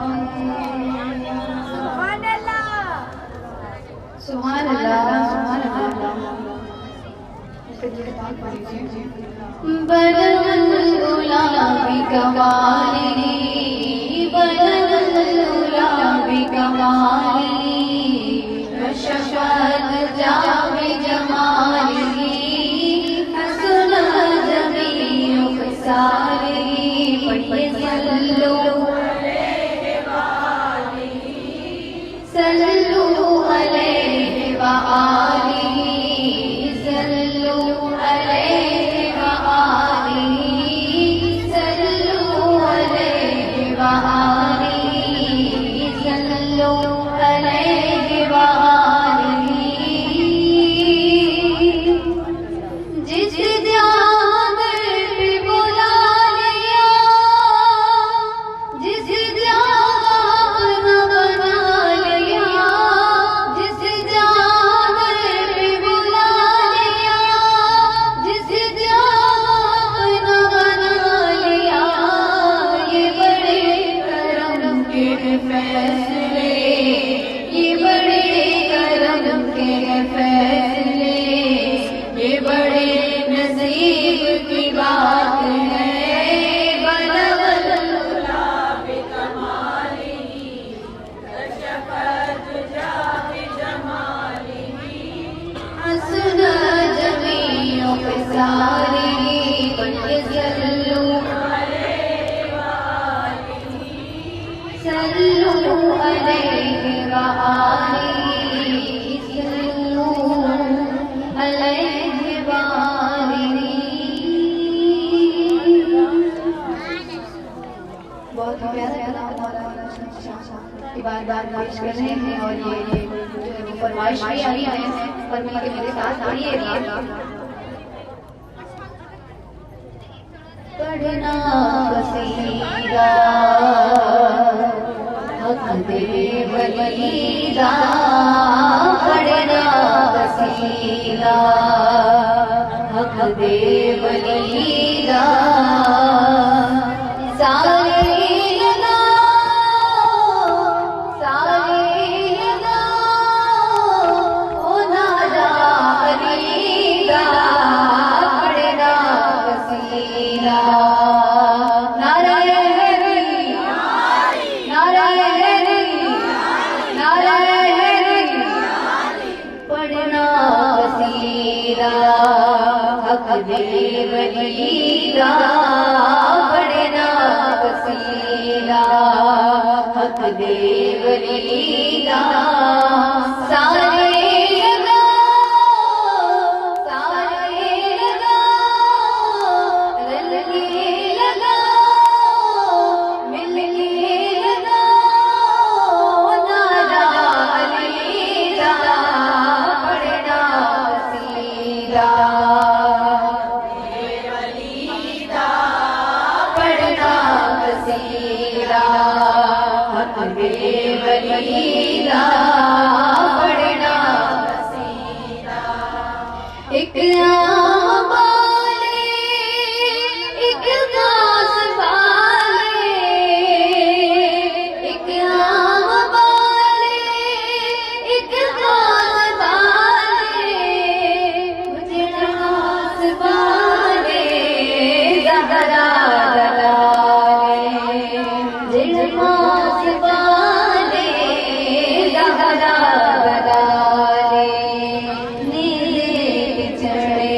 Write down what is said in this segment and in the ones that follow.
सुभान अल्लाह सुभान अल्लाह। बदल गुलाबी कमाली, बदल गुलाबी कमाली, शफात जावे जमाली, हसन जमीउ खसाली, पढ़िए सल्लु सल्लु अलैहि व आलिहि, सल्लु अलैहि व आलिहि, सल्लु अलैहि व आलिहि, सल्लु अलैहि व आलिहि। जिस ध्यान पे बुला लिया, जिस ध्यान बना लिया, जिस ध्यान पे बुला लिया, जिस ध्यान बना लिया, ये बड़े करम के फैसले, ये बड़े करम के फैसले, ये बड़े नसीब की बात है। बदल गुलाबी कमाली, शफात जावे जमाली, हसन जमीउ खसाली, पढ़िए सल्लु अलैहि व आलिहि, सल्लु अलैहि व आलिहि, सल्लु अलैहि व आलिहि। बहुत ही प्यारा कलाम हमारा बार बार पेश कर रहे हैं और ये फरमाइश भी आई है और मिलके मेरे साथ पढ़िएगा। पढ़ना कसीदा हक दे वलीदा, पढ़ना कसीदा हक दे वलीदा, सारे हक दे वलीदा, पढ़ना कसीदा हक दे वलीदा, सारे हक दे वलीदा, पढ़ना कसीदा। एक आम वाले, एक खास वाले, एक आम वाले, एक खास वाले, मुझे खास वाले ज़हरा ज़हरा बदाले, नींद चढ़े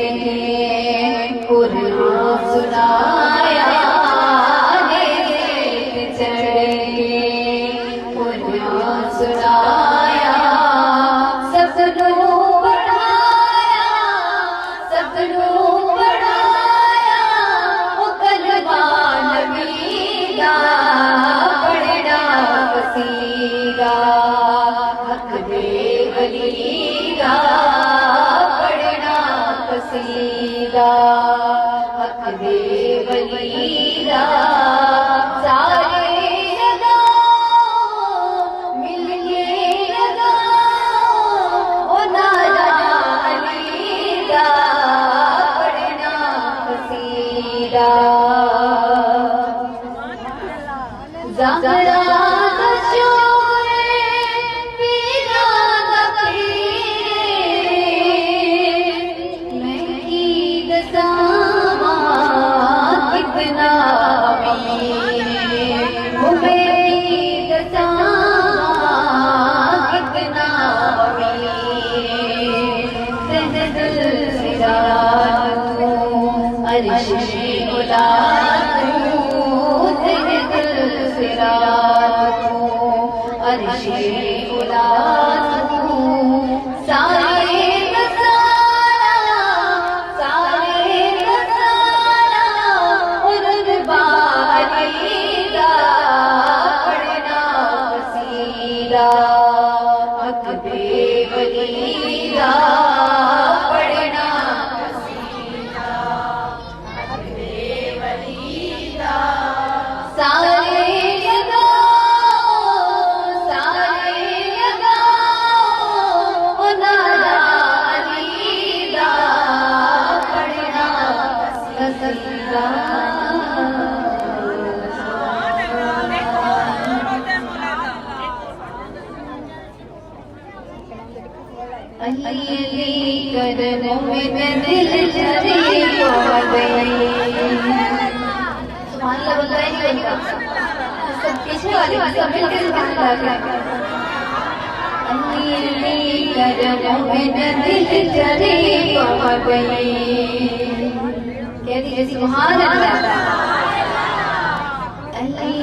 अर्शे उला तू सारे नज़ारा सारे नज़ारा उर्बारीदा पढ़ना सीधा अकबे वलीदा पढ़ना सीधा अकबे वलीदा सारे अली करमों में दिल चरी हो गई। सुभान अल्लाह बोलता है नहीं बनेगा सब पीछे वाले सब मिलकर सुभान अल्लाह करें। अली करमों में दिल चरी हो गई। कह दीजिए सुभान अल्लाह। अली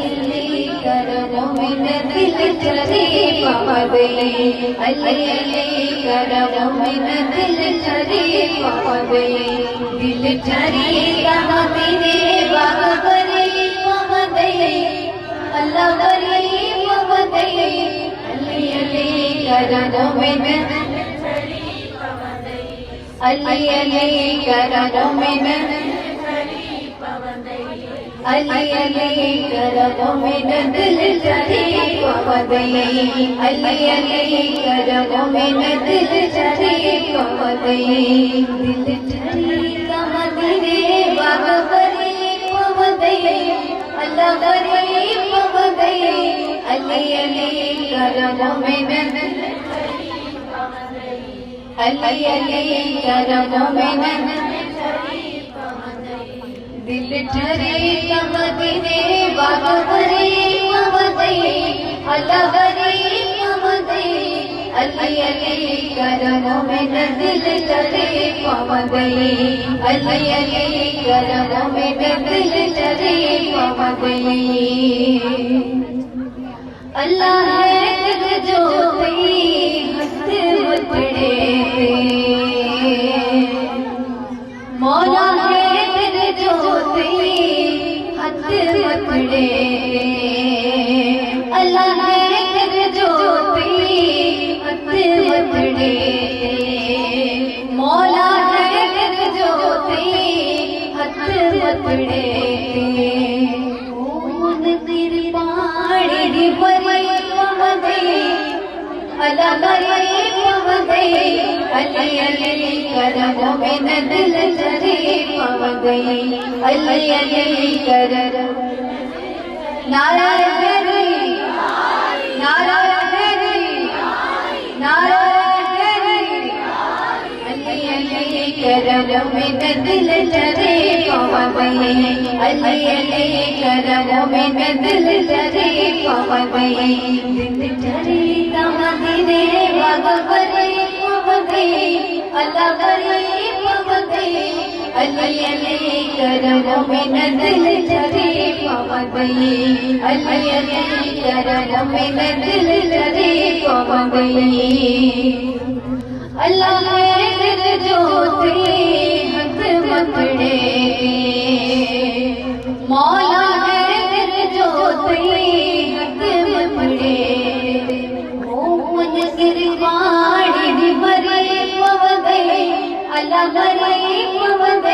करमों में दिल चरी हो गई। अली करमों में दिल चरी हो गई। दिल चरी कहाँ तेरे बाग बरी मोहम्मद अल्लाह बरी मोहम्मद अली अली करमों में दिल चरी अली अली करमों में अली अली करमों में दिल चरी हो गई। अली अली करमों में दिल चरी हो गई। दिल चरी कहाँ तेरे बाग बरी मोहम्मद अल्लाह बरी मोहम्मद अली अली करमों में अली अली करमों में दिल चरी कहाँ तेरे बाग बरी मोहम्मद अल्लाह बरी मोहम्मद अली अली करमों में दिल चरी मोहम्मद अली अली करमों में दिल चरी मोहम्मद। अल्लाह है जो हस्त मुतड़े मौला है जो हस्त मुतड़े अल्लाह है जो हस्त मुतड़े मौला है जो हस्त मुतड़े अल्लाह बरी मोहम्मद अली अली करमों में दिल चरी हो गई। अली अली करम नारा हैदरी नारा हैदरी नारा हैदरी अली अली करमों में दिल चरी हो गई। अली अली करमों में दिल चरी हो गई। दिल चरी कहाँ तेरे बाग बरी मोहम्मद अल्लाह बरी मोहम्मद अली अली करमों में दिल चरी हो गई। अली अली करमों में दिल चरी हो गई। अल्लाह है जो हक मकड़े मौला है जो हक मकड़े गिरवाड़ी बरी मोहम्मद अल्लाह बरी मोहम्मद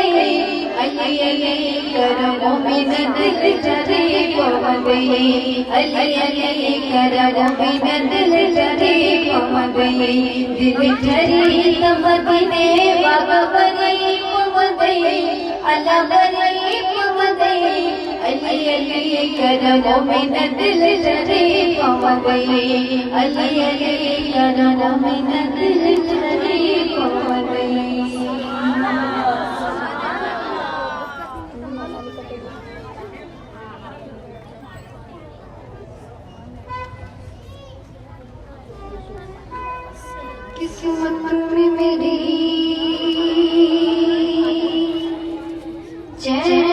अली अली करमों में दिल चरी हो गई। अली अली करमों में दिल चरी हो गई। दिल चरी कहाँ तेरे बाग बरी मोहम्मद अल्लाह बरी मोहम्मद अली अली करमों में दिल चरी हो गई। अली अली करमों में दिल चरी हो गई। किस्मत में मेरी चैन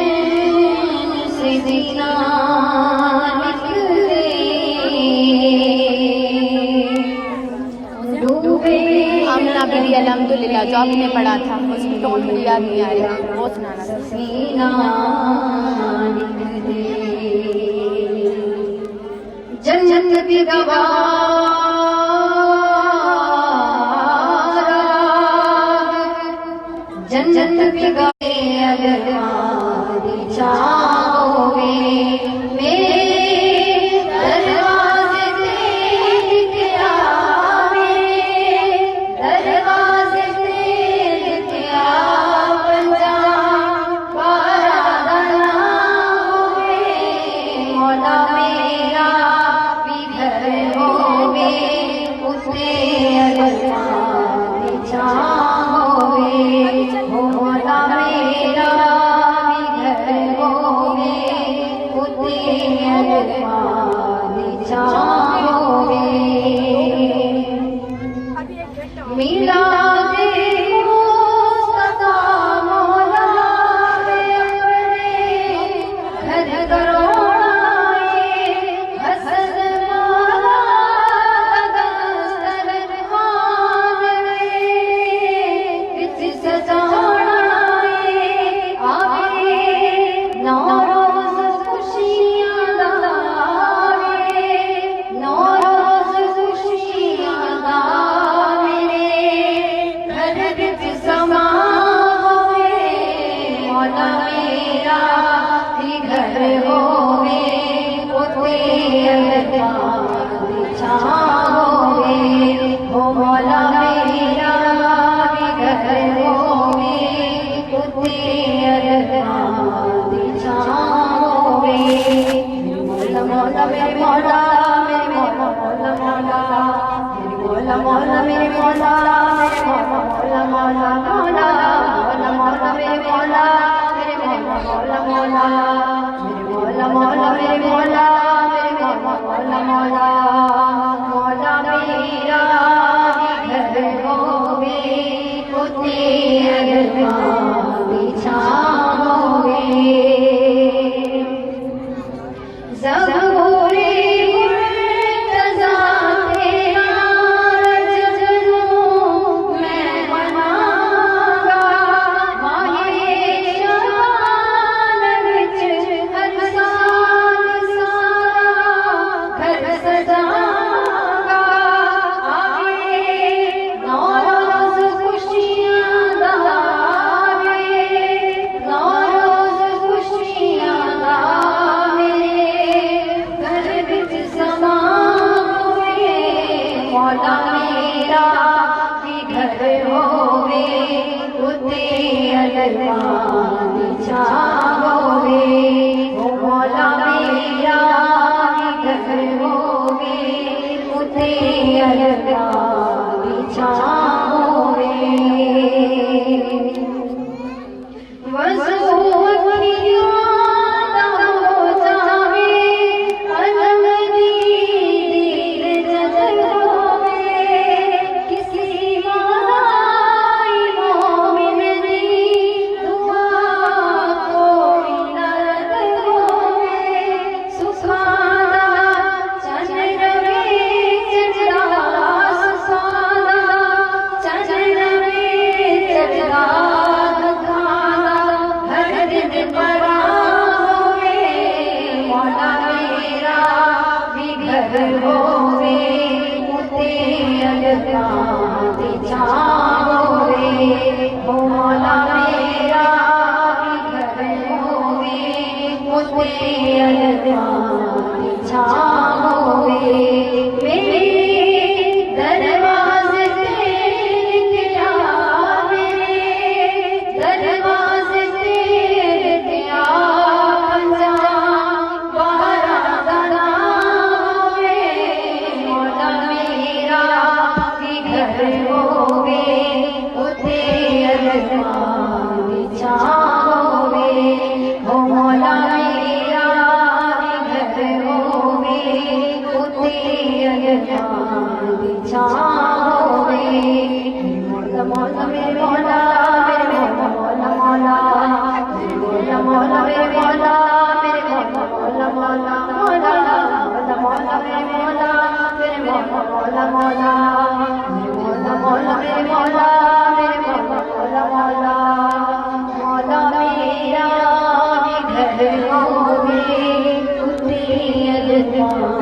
से जीना निकले अल्हम्दुलिल्लाह जो आपने पढ़ा था, उसकी टोन मुझे याद नहीं आ रही, वो सुनाना था। जन्नत की गवारा, जन्नत की गवारा चाहोगे मेरे दरवाजे से लेके आओ, दरवाजे से लेके आओ, मौला मेरा भी घर होगे, उसे अगर चाहोगे, मौला मेरा चाहोगे। मिला दे मुस्तफा मौला घर करोड़ाए, हसन मौला दस्तरखान किस सजाए, आए नौरोज खुशियां दावे, नौरोज खुशियां दावे, घर विच समा होवे, मौला मेरा भी घर होवे, उते अल्लाह चाहोगे, हो मौला मेरा भी घर होवे, उते अल्लाह चाहोगे। मौला मौला मेरे मौला, मेरे मौला मौला मौला, मेरे मौला मौला मेरे मौला, मेरे मौला मौला मौला, मौला मौला मेरे मौला, मेरे मौला मौला, मेरे मौला मौला मेरे मौला, मेरे मौला मौला, मौला मेरा घर होगे, उते अल्लाह चाहोगे। ज़बूरे मुर्तज़ा तेरा रज़्क़ मैं मनांगा, माहे शबान विच हर साल सारा घर सजांगा, आवे नौरोज़ खुशियां दावे, नौरोज़ खुशियां दावे, घर विच समा होवे, मौला मेरा भी घर होवे, उते अल्लाह चाहोगे, ओ मौला मेरा भी घर होवे, उते अल्लाह चाहोगे। मौला माँ